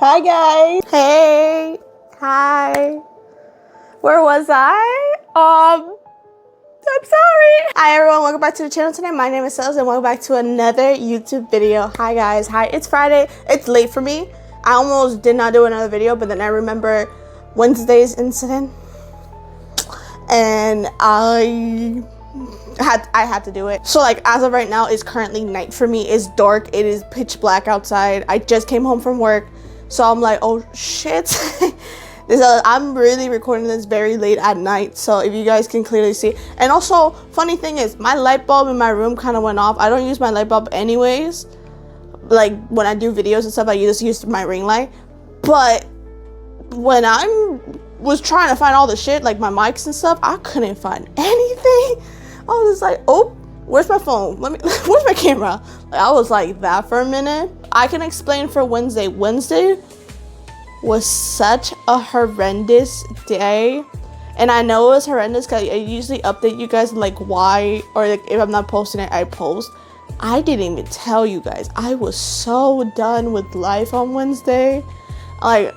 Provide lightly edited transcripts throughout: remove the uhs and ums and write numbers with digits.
Hi guys. Hey. Hi. Where was I? I'm sorry. Hi everyone, welcome back to the channel today. My name is Sales and welcome back to another YouTube video. Hi guys. Hi, it's Friday. It's late for me. I almost did not do another video, but then I remember Wednesday's incident and I had to do it. So like as of right now, it's currently night for me. It's dark. It is pitch black outside. I just came home from work. So I'm like, oh shit. I'm really recording this very late at night. So if you guys can clearly see. And also, funny thing is, my light bulb in my room kind of went off. I don't use my light bulb anyways. Like when I do videos and stuff, I just use my ring light. But when I was trying to find all the shit, like my mics and stuff, I couldn't find anything. I was like, oh, where's my phone? Where's my camera? Like, I was like that for a minute. I can explain for Wednesday. Wednesday was such a horrendous day. And I know it was horrendous because I usually update you guys like why, or like if I'm not posting it, I post. I didn't even tell you guys. I was so done with life on Wednesday. Like,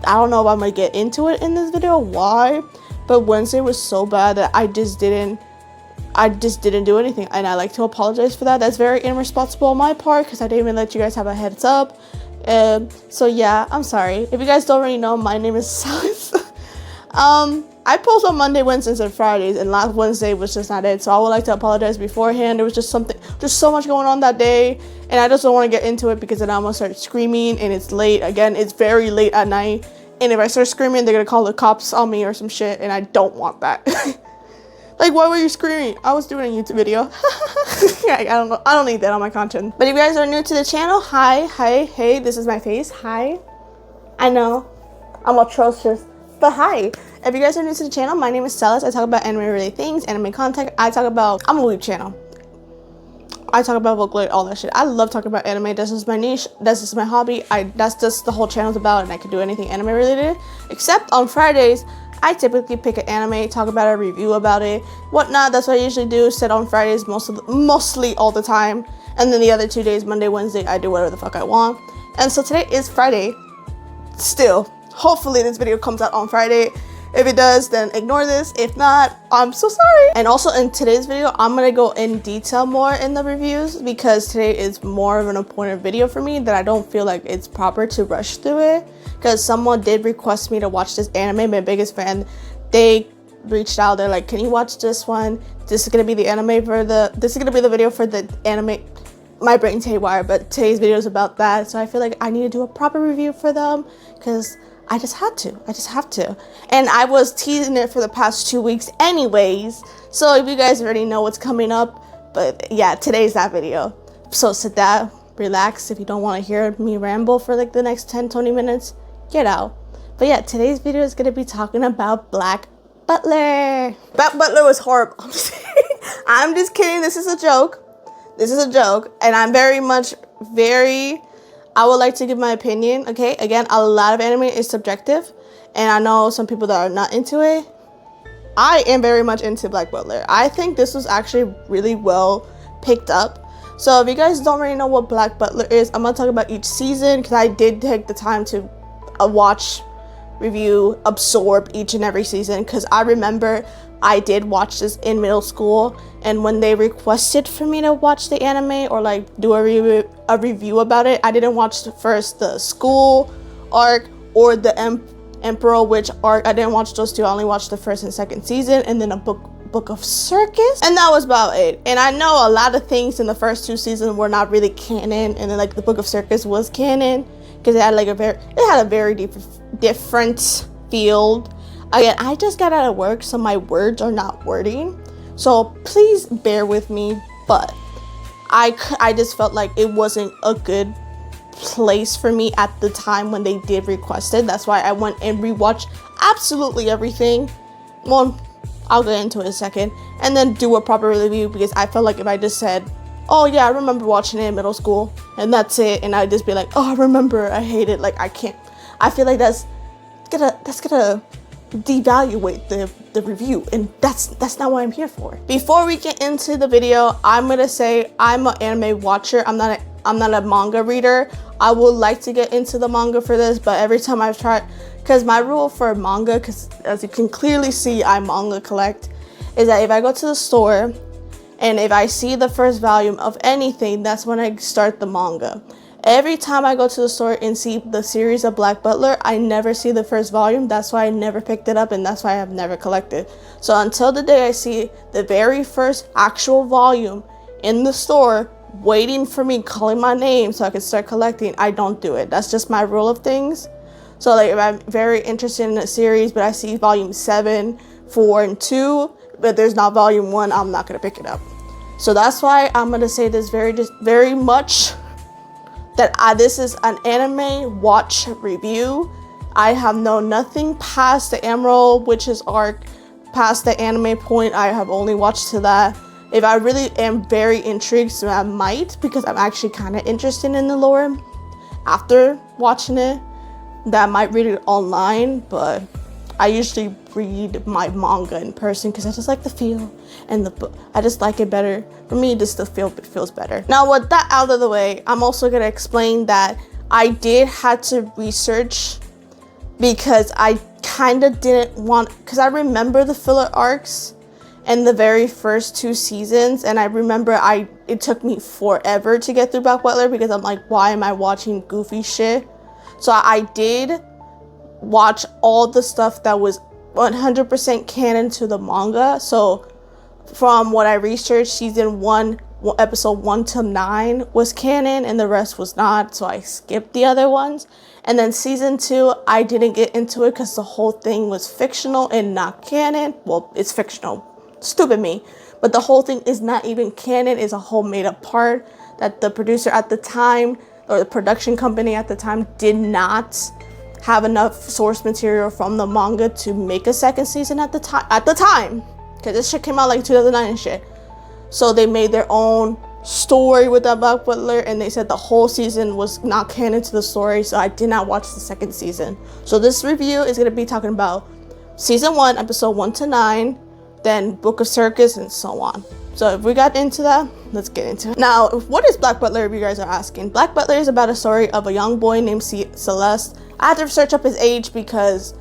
I don't know if I'm gonna get into it in this video, why, but Wednesday was so bad that I just didn't do anything, and I like to apologize for that. That's very irresponsible on my part because I didn't even let you guys have a heads up. So yeah, I'm sorry. If you guys don't already know, my name is Silas. I post on Monday, Wednesdays, and Fridays, and last Wednesday was just not it. So I would like to apologize beforehand. There was just so much going on that day, and I just don't want to get into it because then I'm gonna start screaming, and it's late. Again, it's very late at night, and if I start screaming, they're gonna call the cops on me or some shit, and I don't want that. Like, why were you screaming? I was doing a YouTube video. Yeah, I don't know. I don't need that on my content. But if you guys are new to the channel, hi, hey, this is my face. Hi. I know, I'm atrocious, but hi. If you guys are new to the channel, my name is Celis. I talk about anime-related things, anime content. I'm a weeb channel. I talk about vocaloid, all that shit. I love talking about anime. This is my niche. This is my hobby. That's just the whole channel's about, and I can do anything anime-related. Except on Fridays, I typically pick an anime, talk about it, review about it, whatnot. That's what I usually do. Sit on Fridays mostly all the time. And then the other 2 days, Monday, Wednesday, I do whatever the fuck I want. And so today is Friday. Still, hopefully this video comes out on Friday. If it does, then ignore this. If not, I'm so sorry. And also in today's video, I'm gonna go in detail more in the reviews because today is more of an important video for me that I don't feel like it's proper to rush through it. Because someone did request me to watch this anime, my biggest fan. They reached out, they're like, can you watch this one? This is gonna be the video for the anime. My brain's haywire, but today's video is about that. So I feel like I need to do a proper review for them because I just have to. And I was teasing it for the past 2 weeks anyways. So if you guys already know what's coming up, but yeah, today's that video. So sit down, relax. If you don't want to hear me ramble for like the next 10-20 minutes, get out. But yeah, today's video is going to be talking about Black Butler. Black Butler was horrible. I'm just kidding. This is a joke. And I'm I would like to give my opinion, okay? Again, a lot of anime is subjective, and I know some people that are not into it. I am very much into Black Butler. I think this was actually really well picked up. So if you guys don't already know what Black Butler is, I'm gonna talk about each season because I did take the time to watch, review, absorb each and every season because I remember I did watch this in middle school, and when they requested for me to watch the anime or like do a review about it, I didn't watch the school arc or the Emperor Witch arc. I didn't watch those two. I only watched the first and second season, and then a book of Circus, and that was about it. And I know a lot of things in the first 2 seasons were not really canon, and then like the Book of Circus was canon because it had like a very different field. Again, I just got out of work, so my words are not wording. So please bear with me, but I just felt like it wasn't a good place for me at the time when they did request it. That's why I went and rewatched absolutely everything. Well, I'll get into it in a second. And then do a proper review because I felt like if I just said, oh yeah, I remember watching it in middle school, and that's it, and I'd just be like, oh, I remember, I hate it, like I can't. I feel like that's gonna devaluate the review, and that's not what I'm here for. Before we get into the video, I'm gonna say I'm an anime watcher. I'm not a manga reader. I would like to get into the manga for this, but every time I've tried, because my rule for manga, because as you can clearly see, I manga collect, is that if I go to the store and if I see the first volume of anything, that's when I start the manga. Every time I go to the store and see the series of Black Butler, I never see the first volume. That's why I never picked it up, and that's why I've never collected. So until the day I see the very first actual volume in the store waiting for me, calling my name so I can start collecting, I don't do it. That's just my rule of things. So like if I'm very interested in a series but I see volume 7, 4, and 2, but there's not volume 1, I'm not gonna pick it up. So that's why I'm gonna say this very much that this is an anime watch review. I have known nothing past the Emerald Witches arc, past the anime point. I have only watched to that. If I really am very intrigued, so I might, because I'm actually kind of interested in the lore after watching it, that I might read it online, but I usually read my manga in person because I just like the feel and the book. I just like it better. For me, just the feel feels better. Now, with that out of the way, I'm also going to explain that I did have to research because I kind of didn't want, because I remember the filler arcs in the very first 2 seasons, and I remember it took me forever to get through Black Butler because I'm like, why am I watching goofy shit? So I did watch all the stuff that was 100% canon to the manga. So from what I researched, season 1, episode 1 to 9 was canon and the rest was not, so I skipped the other ones. And then season 2, I didn't get into it because the whole thing was fictional and not canon. Well, it's fictional, stupid me, but the whole thing is not even canon. It's a whole made up part that the producer at the time, or the production company at the time, did not have enough source material from the manga to make a second season at the time, because this shit came out like 2009 and shit. So they made their own story with that Black Butler, and they said the whole season was not canon to the story, so I did not watch the second season. So this review is going to be talking about season 1, episode 1 to 9, then Book of Circus, and so on. So if we got into that, let's get into it. Now, what is Black Butler, if you guys are asking? Black Butler is about a story of a young boy named Celeste. I had to search up his age because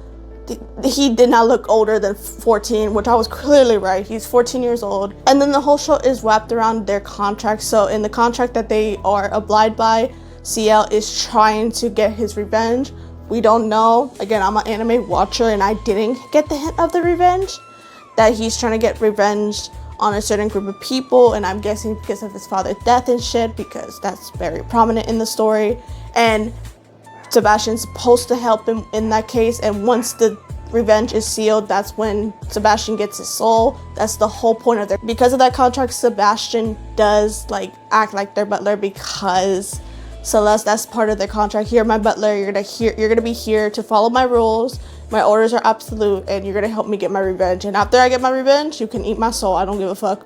he did not look older than 14, which I was clearly right. He's 14 years old. And then the whole show is wrapped around their contract. So in the contract that they are obliged by, CL is trying to get his revenge. We don't know. Again, I'm an anime watcher and I didn't get the hint of the revenge. That he's trying to get revenge on a certain group of people, and I'm guessing because of his father's death and shit, because that's very prominent in the story. And Sebastian's supposed to help him in that case, and once the revenge is sealed, that's when Sebastian gets his soul. That's the whole point of because of that contract, Sebastian does like act like their butler, because Celeste, that's part of their contract. You're my butler, you're gonna be here to follow my rules. My orders are absolute, and you're gonna help me get my revenge. And after I get my revenge, you can eat my soul. I don't give a fuck.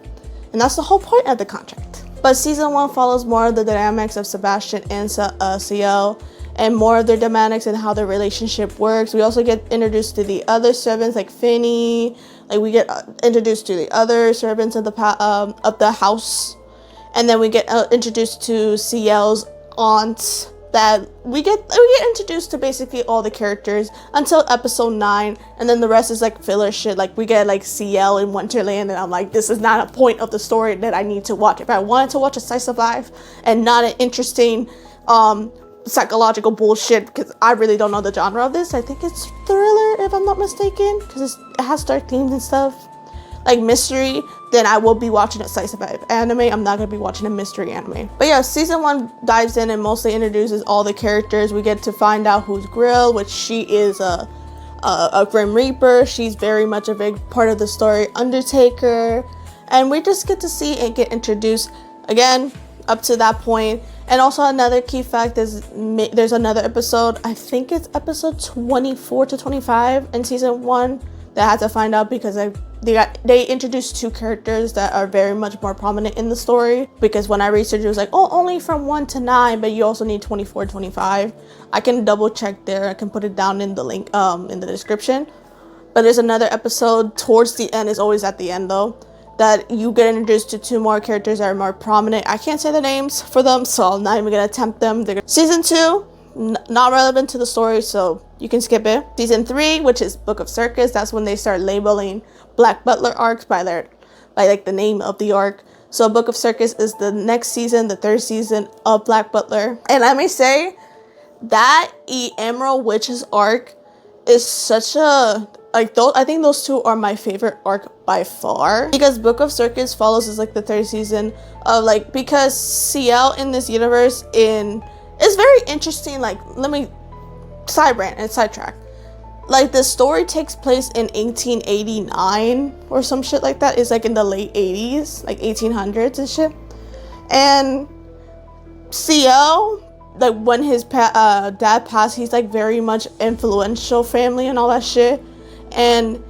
And that's the whole point of the contract. But season 1 follows more of the dynamics of Sebastian and CL, and more of their dynamics and how their relationship works. We also get introduced to the other servants, like Finny. Like we get introduced to the other servants of the house, and then we get introduced to CL's aunt. That we get introduced to basically all the characters until episode 9, and then the rest is like filler shit. Like we get like CL in Wonderland, and I'm like, this is not a point of the story that I need to watch. If I wanted to watch a slice of life and not an interesting psychological bullshit, because I really don't know the genre of this. I think it's thriller, if I'm not mistaken, because it has dark themes and stuff, like mystery. Then I will be watching a slice of life anime. I'm not gonna be watching a mystery anime. But yeah, season 1 dives in and mostly introduces all the characters. We get to find out who's Grill, which she is a Grim Reaper. She's very much a big part of the story. Undertaker, and we just get to see and get introduced again up to that point. And also another key fact is there's another episode, I think it's episode 24 to 25 in season 1, that I had to find out because they introduced 2 characters that are very much more prominent in the story. Because when I researched, it was like, oh, only from 1 to 9, but you also need 24 to 25. I can double check there. I can put it down in the link in the description. But there's another episode towards the end, is always at the end though, that you get introduced to 2 more characters that are more prominent. I can't say the names for them, so I'm not even gonna attempt them. Season 2, not relevant to the story, so you can skip it. Season 3, which is Book of Circus, that's when they start labeling Black Butler arcs by like the name of the arc. So Book of Circus is the next season, the 3rd season of Black Butler. And I may say that Emerald Witch's arc is such a, like, those, I think those 2 are my favorite arc by far, because Book of Circus follows is like the 3rd season of like, because CL in this universe is very interesting. Like, let me sidetrack. Like, the story takes place in 1889 or some shit like that. It's like in the late 80s, like 1800s and shit. And CL, like, when his dad passed, he's like very much influential family and all that shit. And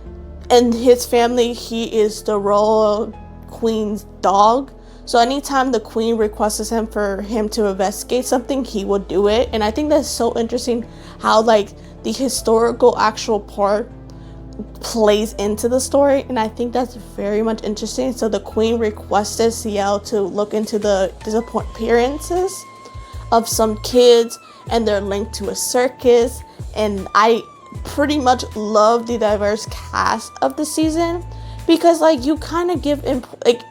in his family, he is the royal queen's dog. So anytime the queen requests him for him to investigate something, he will do it. And I think that's so interesting how, like, the historical actual part plays into the story. And I think that's very much interesting. So the queen requested CL to look into the disappearances of some kids, and they're linked to a circus. And I pretty much love the diverse cast of the season, because, like, you kind of give like,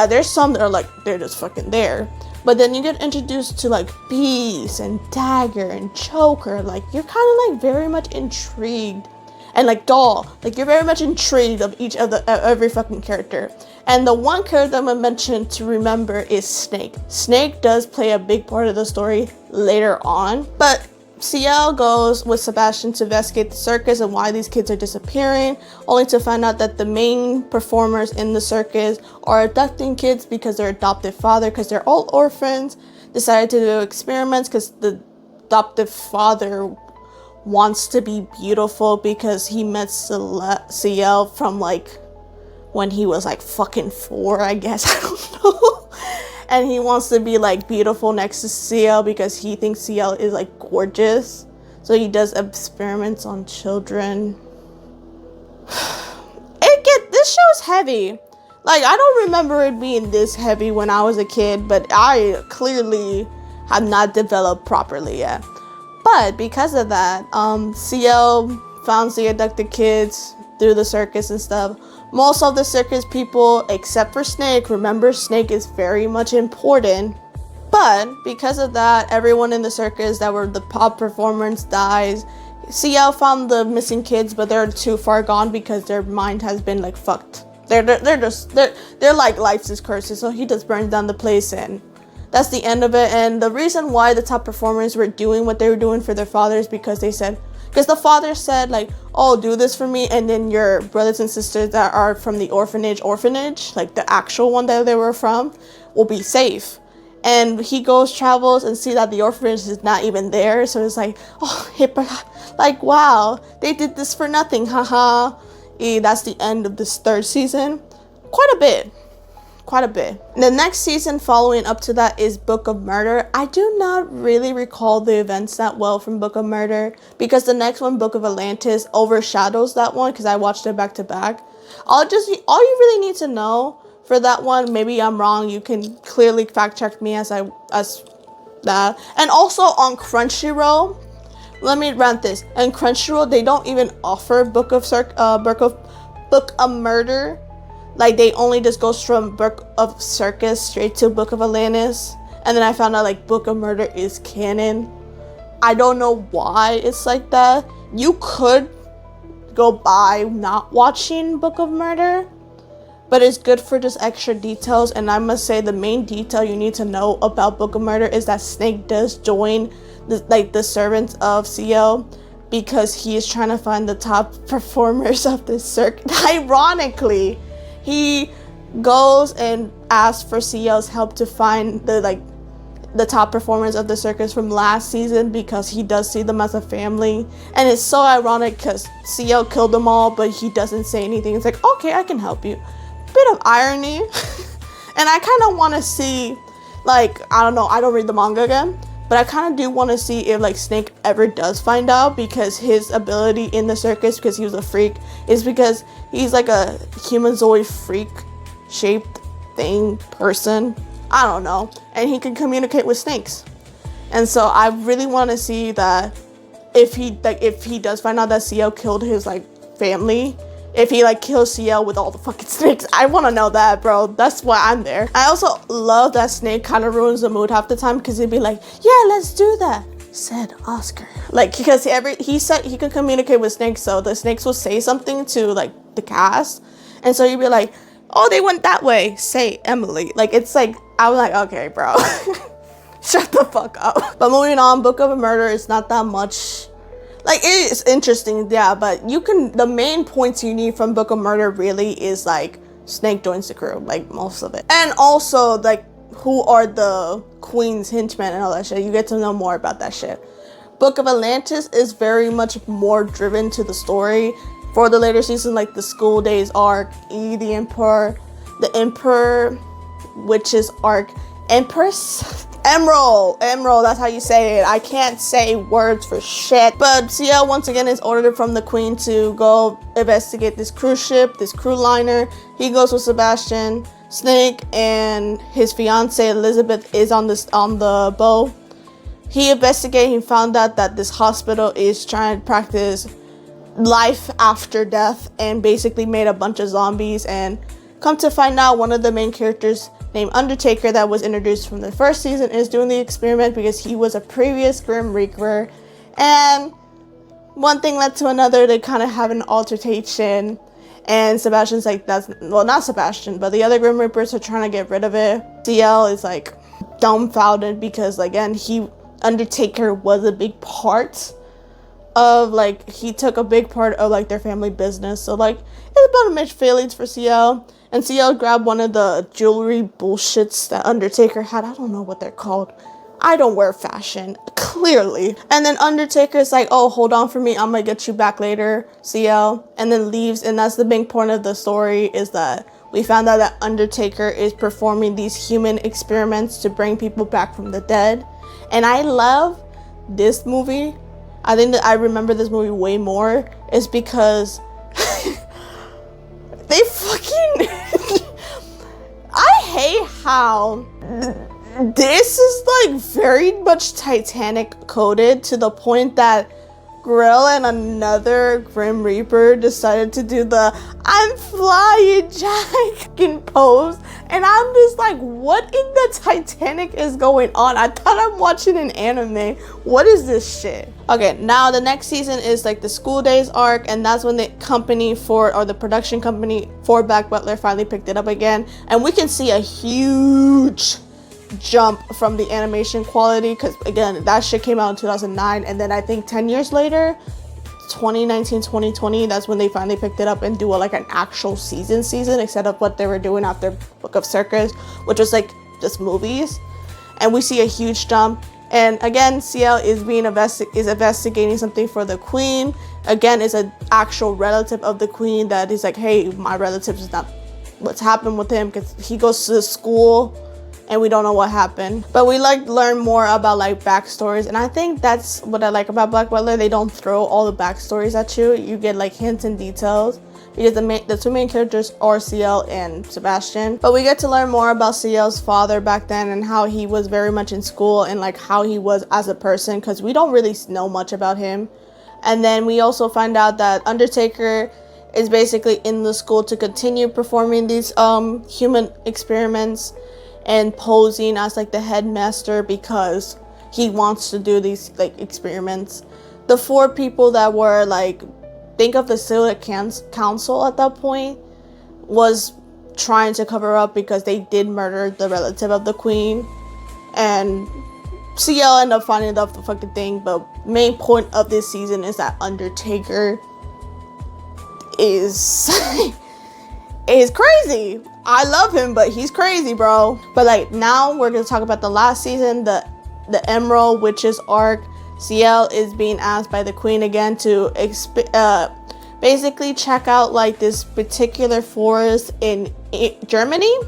there's some that are like, they're just fucking there, but then you get introduced to like Beast and Dagger and Choker. Like, you're kind of like very much intrigued, and like Doll, like, you're very much intrigued of each of every fucking character. And the one character I'm gonna mention to remember is Snake. Snake does play a big part of the story later on, but CL goes with Sebastian to investigate the circus and why these kids are disappearing, only to find out that the main performers in the circus are abducting kids because their adoptive father, because they're all orphans, decided to do experiments because the adoptive father wants to be beautiful because he met CL from like when he was like fucking 4, I guess. I don't know. And he wants to be like beautiful next to CL because he thinks CL is like gorgeous. So he does experiments on children. This show is heavy. Like, I don't remember it being this heavy when I was a kid, but I clearly have not developed properly yet. But because of that, CL found the abducted kids through the circus and stuff. Most of the circus people, except for Snake, remember Snake is very much important. But because of that, everyone in the circus that were the pop performers dies. CL found the missing kids, but they're too far gone because their mind has been like fucked. They're like life's is curses, so he just burns down the place, and that's the end of it. And the reason why the top performers were doing what they were doing for their fathers, because the father said like, oh, do this for me, and then your brothers and sisters that are from the orphanage, like the actual one that they were from, will be safe. And he travels and see that the orphanage is not even there. So it's like, oh, like, wow, they did this for nothing, haha. That's the end of this 3rd season. Quite a bit. The next season following up to that is Book of Murder. I do not really recall the events that well from Book of Murder, because the next one, Book of Atlantis, overshadows that one because I watched it back to back. All you really need to know for that one, maybe I'm wrong, you can clearly fact check me as that. And also on Crunchyroll, let me rant this. On Crunchyroll, they don't even offer Book of Murder. Like, they only just goes from Book of Circus straight to Book of Atlantis. And then I found out like Book of Murder is canon. I don't know why it's like that. You could go by not watching Book of Murder, but it's good for just extra details. And I must say the main detail you need to know about Book of Murder is that Snake does join the servants of CL, because he is trying to find the top performers of the circuit. Ironically, he goes and asks for CL's help to find the top performers of the circus from last season, because he does see them as a family. And it's so ironic because CL killed them all, but he doesn't say anything. It's like, okay, I can help you. Bit of irony. And I kind of want to see, like, I don't know, I don't read the manga again, But I kind of do want to see if like Snake ever does find out, because his ability in the circus, because he was a freak, is because he's like a humanoid freak shaped thing person. I don't know. And he can communicate with snakes. And so I really want to see that if he does find out that CL killed his like family, if he like kills CL with all the fucking snakes. I want to know that, bro. That's why I'm there. I also love that Snake kind of ruins the mood half the time, because he'd be like, yeah, let's do that, said Oscar. Like, because he said he could communicate with snakes, so the snakes will say something to like the cast, and so he'd be like, oh, they went that way, say Emily. Like, it's like, I'm like, okay, bro. Shut the fuck up. But moving on, Book of a Murder is not that much. Like, it is interesting, yeah, but the main points you need from Book of Murder really is, like, Snake joins the crew, like, most of it. And also, like, who are the Queen's henchmen and all that shit. You get to know more about that shit. Book of Atlantis is very much more driven to the story. For the later season, like, the School Days arc, the Emperor Witches arc, Empress? Emerald, that's how you say it. I can't say words for shit. But CL once again is ordered from the Queen to go investigate this cruise ship, this crew liner. He goes with Sebastian. Snake and his fiance Elizabeth is on the boat. He investigated. He found out that this hospital is trying to practice life after death and basically made a bunch of zombies. And come to find out, one of the main characters named Undertaker that was introduced from the first season is doing the experiment because he was a previous Grim Reaper. And one thing led to another. They kind of have an altercation, and Sebastian's like, not Sebastian, but the other Grim Reapers are trying to get rid of it. CL is like dumbfounded because, again, Undertaker was a big part of, like, he took a big part of, like, their family business. So, like, it's about to mixed feelings for CL. And CL grabbed one of the jewelry bullshits that Undertaker had. I don't know what they're called. I don't wear fashion, clearly. And then Undertaker's like, oh, hold on for me. I'm gonna get you back later, CL. And then leaves. And that's the main point of the story, is that we found out that Undertaker is performing these human experiments to bring people back from the dead. And I love this movie. I think that I remember this movie way more is because they fucking I hate how this is like very much Titanic coded, to the point that Grill and another Grim Reaper decided to do the I'm flying Jack pose, and I'm just like, what in the Titanic is going on? I thought I'm watching an anime. What is this shit? Okay, now the next season is like the School Days arc, and that's when the production company for Black Butler finally picked it up again, and we can see a huge jump from the animation quality, because again, that shit came out in 2009, and then I think 10 years later, 2019, 2020, that's when they finally picked it up and do an actual season instead of what they were doing after Book of Circus, which was like just movies. And we see a huge jump. And again, CL is investigating something for the Queen. Again, is an actual relative of the Queen that is like, hey, my relative is not what's happened with him, because he goes to the school and we don't know what happened. But we learn more about backstories, and I think that's what I like about Black Butler. They don't throw all the backstories at you. You get hints and details, because the two main characters are CL and Sebastian. But we get to learn more about CL's father back then, and how he was very much in school, and how he was as a person, because we don't really know much about him. And then we also find out that Undertaker is basically in the school to continue performing these human experiments and posing as the headmaster, because he wants to do these experiments. The four people that were think of the Silhouette Council at that point was trying to cover up, because they did murder the relative of the Queen, and CL ended up finding out the fucking thing. But main point of this season is that Undertaker is is crazy. I love him, but he's crazy, bro. But now we're gonna talk about the last season, the Emerald Witches arc. CL is being asked by the Queen again to basically check out this particular forest in Germany.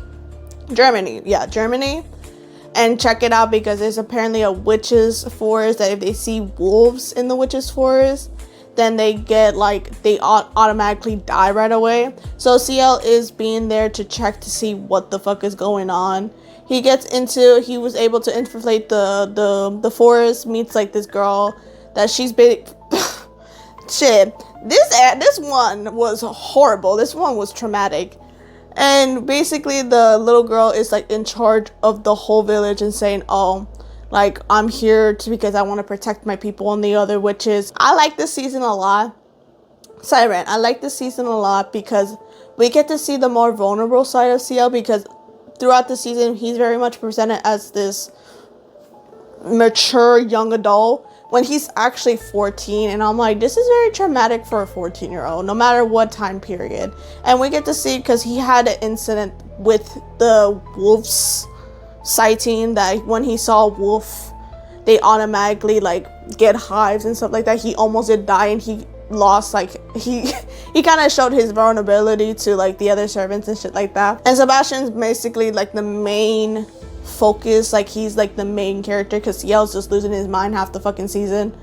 and check it out because there's apparently a witch's forest that if they see wolves in the witch's forest, then they get like, they automatically die right away. So CL is being there to check to see what the fuck is going on. He was able to infiltrate the forest, meets like this girl that she's been shit. This one was horrible. This one was traumatic. And basically the little girl is like in charge of the whole village and saying, oh, like, I'm here because I want to protect my people and the other witches. I like this season a lot. Siren, I like this season a lot because we get to see the more vulnerable side of CL, because throughout the season, he's very much presented as this mature young adult when he's actually 14. And I'm like, this is very traumatic for a 14-year-old, no matter what time period. And we get to see, because he had an incident with the wolves sighting, that when he saw a wolf, they automatically like get hives and stuff like that. He almost did die, and he lost, like, he kind of showed his vulnerability to like the other servants and shit like that. And Sebastian's basically like the main focus, like he's like the main character, because CL's just losing his mind half the fucking season.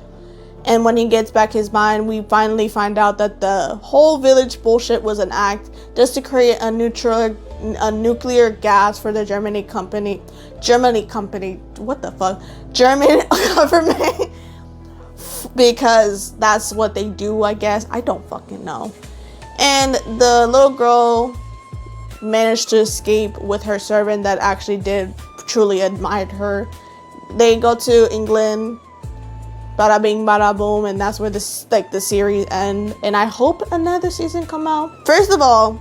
And when he gets back his mind, we finally find out that the whole village bullshit was an act just to create a nuclear gas for the German government, because that's what they do, I guess. I don't fucking know. And the little girl managed to escape with her servant that actually did truly admire her. They go to England, bada bing bada boom, and that's where this like the series ends. And I hope another season come out. First of all,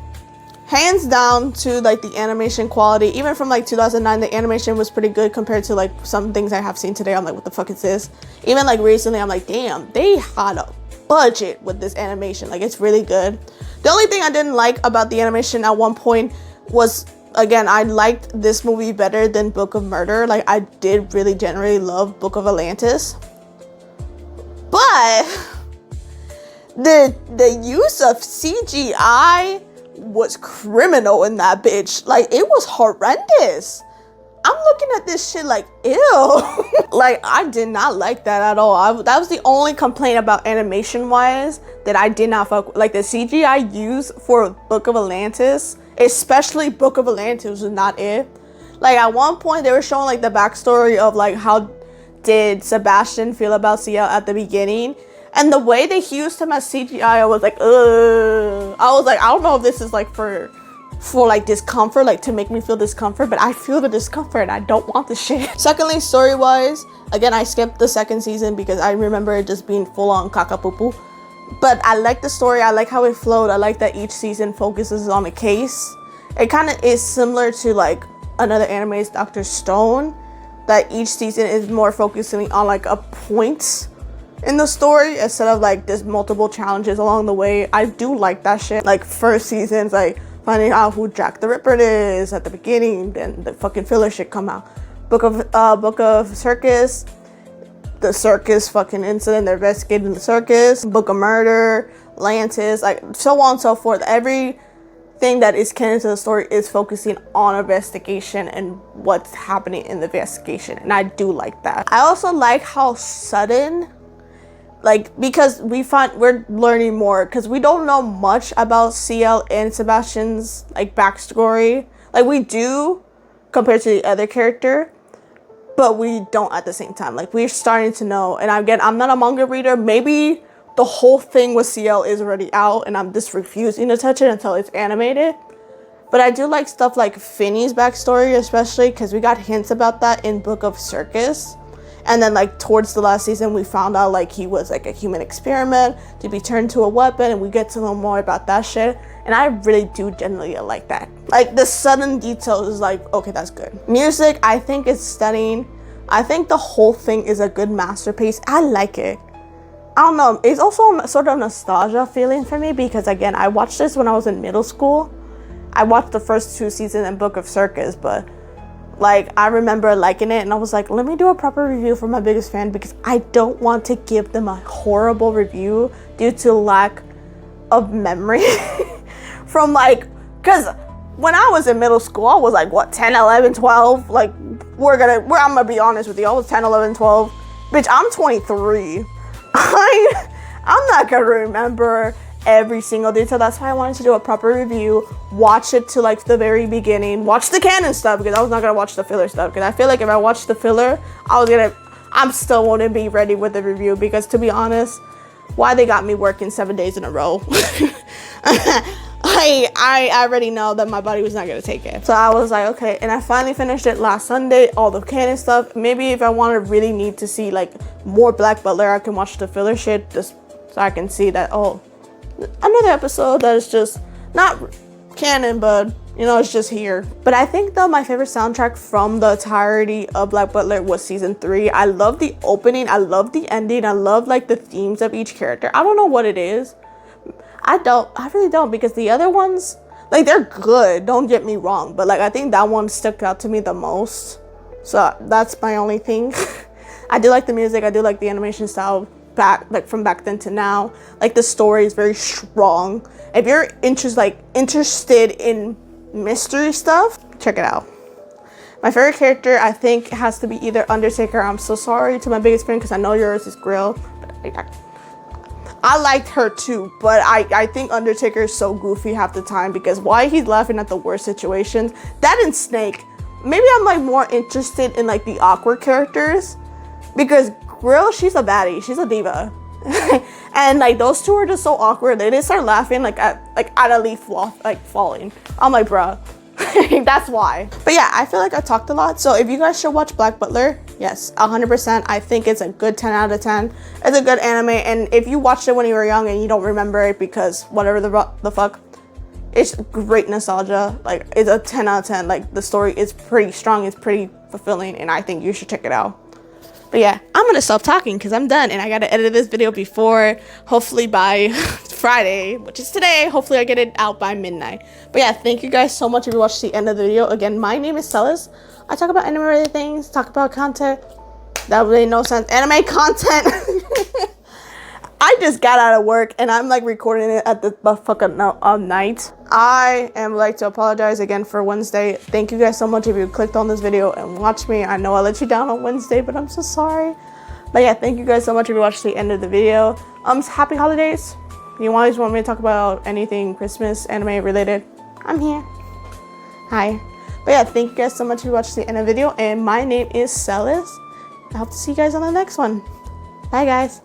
hands down to like the animation quality, even from like 2009, the animation was pretty good compared to like some things I have seen today. I'm like, what the fuck is this? Even like recently, I'm like, damn, they had a budget with this animation. Like, it's really good. The only thing I didn't like about the animation at one point was, again, I liked this movie better than Book of Murder. Like, I did really generally love Book of Atlantis, but the use of CGI was criminal in that bitch. Like, it was horrendous. I'm looking at this shit like, ew. Like, I did not like that at all. That was the only complaint about animation wise that I did not fuck with. Like, the CGI used for Book of Atlantis, especially Book of Atlantis, was not it. Like, at one point they were showing like the backstory of like how did Sebastian feel about CL at the beginning, and the way they used him as CGI, I was like, ugh. I was like, I don't know if this is like for like discomfort, like to make me feel discomfort, but I feel the discomfort and I don't want the shit. Secondly, story wise, again, I skipped the second season because I remember it just being full on kakapupu. But I like the story, I like how it flowed, I like that each season focuses on a case. It kind of is similar to like another anime is Dr. Stone, that each season is more focusing on like a point in the story instead of like there's multiple challenges along the way. I do like that shit. Like, first season's like finding out who Jack the Ripper is at the beginning, then the fucking filler shit come out. Book of Circus, the circus fucking incident, they're investigating the circus. Book of Murder, Atlantis, like so on and so forth. Everything that is canon to the story is focusing on investigation and what's happening in the investigation, and I do like that. I also like how sudden, like, because we're learning more, because we don't know much about CL and Sebastian's like backstory. Like, we do compared to the other character, but we don't at the same time. Like, we're starting to know. And again, I'm not a manga reader. Maybe the whole thing with CL is already out and I'm just refusing to touch it until it's animated. But I do like stuff like Finny's backstory, especially because we got hints about that in Book of Circus. And then like towards the last season, we found out like he was like a human experiment to be turned to a weapon, and we get to know more about that shit. And I really do generally like that. Like, the sudden details is like, okay, that's good. Music, I think is stunning. I think the whole thing is a good masterpiece. I like it. I don't know. It's also sort of nostalgia feeling for me because, again, I watched this when I was in middle school. I watched the first 2 seasons in Book of Circus, but like, I remember liking it, and I was like, let me do a proper review for my biggest fan, because I don't want to give them a horrible review due to lack of memory from like, because when I was in middle school, I was like, what, 10, 11, 12, like I'm gonna be honest with you. I was 10, 11, 12. Bitch, I'm 23. I'm not gonna remember every single detail. That's why I wanted to do a proper review, watch it to like the very beginning, watch the canon stuff, because I was not gonna watch the filler stuff, because I feel like if I watched the filler, I'm still wouldn't be ready with the review, because to be honest, why they got me working 7 days in a row. I already know that my body was not gonna take it. So I was like, okay, and I finally finished it last Sunday, all the canon stuff. Maybe if I want to really need to see like more Black Butler, I can watch the filler shit just so I can see that, oh, another episode that is just not canon, but you know, it's just here. But I think though my favorite soundtrack from the entirety of Black Butler was season 3. I love the opening, I love the ending, I love like the themes of each character. I don't know what it is. I really don't, because the other ones, like, they're good, don't get me wrong, but like I think that one stuck out to me the most. So that's my only thing. I do like the music, I do like the animation style from back then to now. Like the story is very strong. If you're interested in mystery stuff, check it out. My favorite character I think has to be either Undertaker. I'm so sorry to my biggest friend, because I know yours is Grill, but I liked her too, but I think Undertaker is so goofy half the time, because why he's laughing at the worst situations. That and Snake. Maybe I'm like more interested in like the awkward characters, because Grill, she's a baddie, she's a diva. And like those two are just so awkward. They just start laughing like at a leaf falling. I'm like, bruh. That's why. But yeah, I feel like I talked a lot. So if you guys should watch Black Butler, yes, 100%. I think it's a good 10 out of 10. It's a good anime. And if you watched it when you were young and you don't remember it because whatever the fuck, it's great nostalgia. Like, it's a 10 out of 10. Like, the story is pretty strong. It's pretty fulfilling. And I think you should check it out. But yeah, I'm gonna stop talking because I'm done and I gotta edit this video before, hopefully by Friday, which is today. Hopefully I get it out by midnight. But yeah, thank you guys so much if you watched the end of the video. Again, my name is Celis. I talk about anime-related things, talk about content that made no sense. Anime content. I just got out of work and I'm like recording it at the fucking night. I am like to apologize again for Wednesday. Thank you guys so much if you clicked on this video and watched me. I know I let you down on Wednesday, but I'm so sorry. But yeah, thank you guys so much if you watched the end of the video. Happy holidays. You always want me to talk about anything Christmas, anime related, I'm here. Hi. But yeah, thank you guys so much if you watched the end of the video. And my name is Celis. I hope to see you guys on the next one. Bye guys.